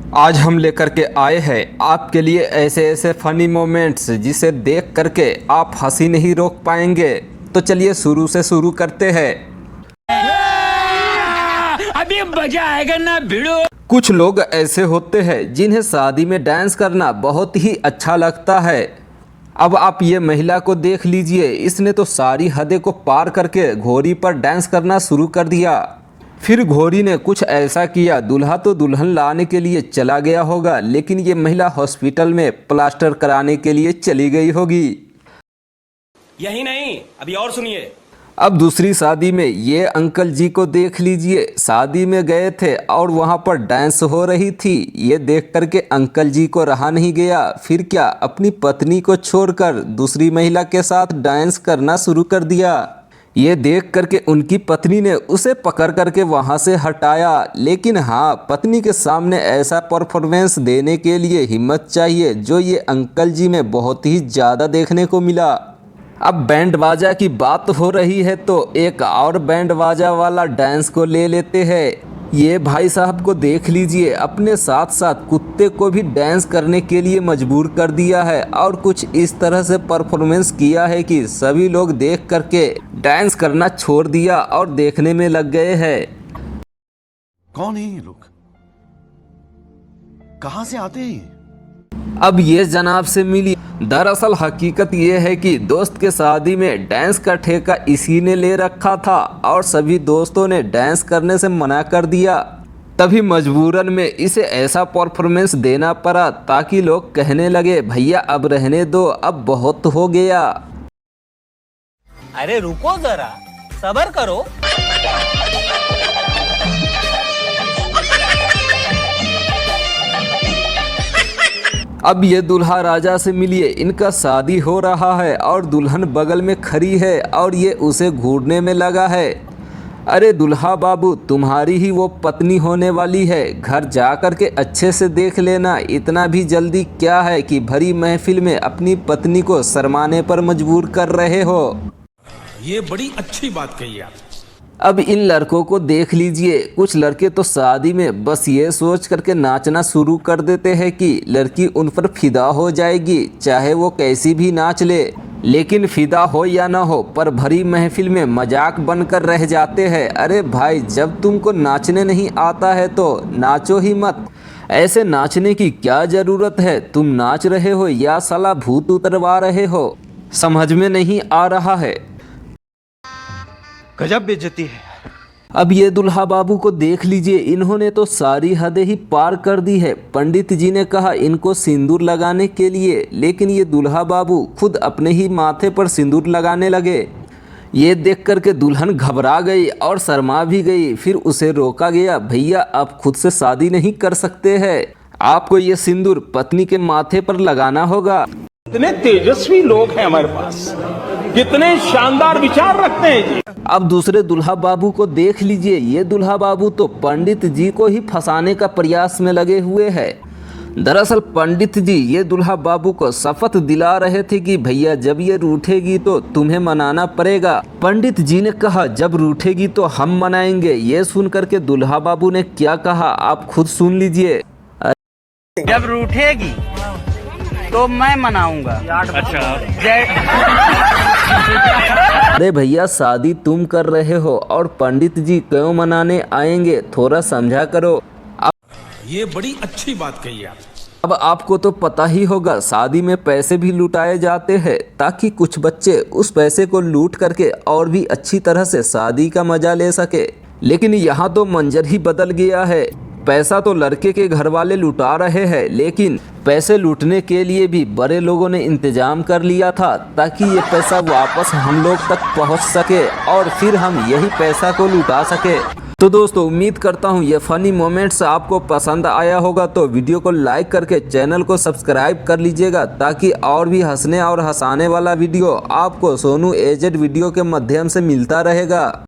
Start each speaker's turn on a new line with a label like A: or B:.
A: आज हम लेकर के आए हैं आपके लिए ऐसे ऐसे फनी मोमेंट्स जिसे देख करके आप हंसी नहीं रोक पाएंगे। तो चलिए शुरू से शुरू करते हैं।
B: अभी मजा आएगा ना भिड़ो।
A: कुछ लोग ऐसे होते हैं जिन्हें शादी में डांस करना बहुत ही अच्छा लगता है। अब आप ये महिला को देख लीजिए, इसने तो सारी हदें को पार करके घोड़ी पर डांस करना शुरू कर दिया। फिर घोड़ी ने कुछ ऐसा किया, दूल्हा तो दुल्हन लाने के लिए चला गया होगा, लेकिन ये महिला हॉस्पिटल में प्लास्टर कराने के लिए चली गई होगी।
C: यही नहीं, अभी और सुनिए।
A: अब दूसरी शादी में ये अंकल जी को देख लीजिए, शादी में गए थे और वहाँ पर डांस हो रही थी। ये देख करके अंकल जी को रहा नहीं गया, फिर क्या अपनी पत्नी को छोड़कर दूसरी महिला के साथ डांस करना शुरू कर दिया। ये देख करके उनकी पत्नी ने उसे पकड़ करके वहाँ से हटाया। लेकिन हाँ, पत्नी के सामने ऐसा परफॉर्मेंस देने के लिए हिम्मत चाहिए जो ये अंकल जी में बहुत ही ज़्यादा देखने को मिला। अब बैंड बाजा की बात हो रही है तो एक और बैंड बाजा वाला डांस को ले लेते हैं। ये भाई साहब को देख लीजिए, अपने साथ साथ कुत्ते को भी डांस करने के लिए मजबूर कर दिया है और कुछ इस तरह से परफॉर्मेंस किया है कि सभी लोग देख करके डांस करना छोड़ दिया और देखने में लग गए हैं।
D: कौन है ये लोग? कहां से आते हैं?
A: अब ये जनाब से मिली। दरअसल हकीकत ये है कि दोस्त के शादी में डांस का ठेका इसी ने ले रखा था और सभी दोस्तों ने डांस करने से मना कर दिया। तभी मजबूरन में इसे ऐसा परफॉर्मेंस देना पड़ा ताकि लोग कहने लगे, भैया अब रहने दो, अब बहुत हो गया।
E: अरे रुको जरा, सब्र करो।
A: अब ये दुल्हा राजा से मिलिए, इनका शादी हो रहा है और दुल्हन बगल में खड़ी है और ये उसे घूरने में लगा है। अरे दुल्हा बाबू, तुम्हारी ही वो पत्नी होने वाली है, घर जा कर के अच्छे से देख लेना। इतना भी जल्दी क्या है कि भरी महफिल में अपनी पत्नी को शर्माने पर मजबूर कर रहे हो।
C: ये बड़ी अच्छी बात कही आप।
A: अब इन लड़कों को देख लीजिए, कुछ लड़के तो शादी में बस ये सोच करके नाचना शुरू कर देते हैं कि लड़की उन पर फिदा हो जाएगी, चाहे वो कैसी भी नाच ले। लेकिन फिदा हो या ना हो, पर भरी महफिल में मजाक बनकर रह जाते हैं। अरे भाई, जब तुमको नाचने नहीं आता है तो नाचो ही मत। ऐसे नाचने की क्या ज़रूरत है? तुम नाच रहे हो या साला भूत उतरवा रहे हो, समझ में नहीं आ रहा है।
D: गजब बेइज्जती है।
A: अब ये दुल्हा बाबू को देख लीजिए, इन्होंने तो सारी हदें ही पार कर दी है। पंडित जी ने कहा इनको सिंदूर लगाने के लिए, लेकिन ये दुल्हा बाबू खुद अपने ही माथे पर सिंदूर लगाने लगे। ये देख करके दुल्हन घबरा गई और शर्मा भी गई। फिर उसे रोका गया, भैया आप खुद से शादी नहीं कर सकते हैं, आपको ये सिंदूर पत्नी के माथे पर लगाना होगा।
F: कितने तेजस्वी लोग हैं हमारे पास, कितने शानदार विचार रखते हैं जी।
A: अब दूसरे दुल्हा बाबू को देख लीजिए, ये दुल्हा बाबू तो पंडित जी को ही फंसाने का प्रयास में लगे हुए हैं। दरअसल पंडित जी ये दुल्हा बाबू को शपथ दिला रहे थे कि भैया जब ये रूठेगी तो तुम्हें मनाना पड़ेगा। पंडित जी ने कहा जब रूठेगी तो हम मनाएंगे। ये सुन करके दुल्हा बाबू ने क्या कहा आप खुद सुन लीजिए।
E: जब रूठेगी तो मैं मनाऊंगा। अच्छा।
A: अरे भैया, शादी तुम कर रहे हो और पंडित जी क्यों मनाने आएंगे, थोड़ा समझा करो।
C: ये बड़ी अच्छी बात कही आप।
A: अब आपको तो पता ही होगा, शादी में पैसे भी लुटाए जाते हैं ताकि कुछ बच्चे उस पैसे को लूट करके और भी अच्छी तरह से शादी का मजा ले सके। लेकिन यहाँ तो मंजर ही बदल गया है। पैसा तो लड़के के घर वाले लुटा रहे हैं, लेकिन पैसे लूटने के लिए भी बड़े लोगों ने इंतजाम कर लिया था ताकि ये पैसा वापस हम लोग तक पहुंच सके और फिर हम यही पैसा को लुटा सके। तो दोस्तों, उम्मीद करता हूं ये फनी मोमेंट्स आपको पसंद आया होगा, तो वीडियो को लाइक करके चैनल को सब्सक्राइब कर लीजिएगा ताकि और भी हंसने और हंसाने वाला वीडियो आपको सोनू एजेड वीडियो के माध्यम से मिलता रहेगा।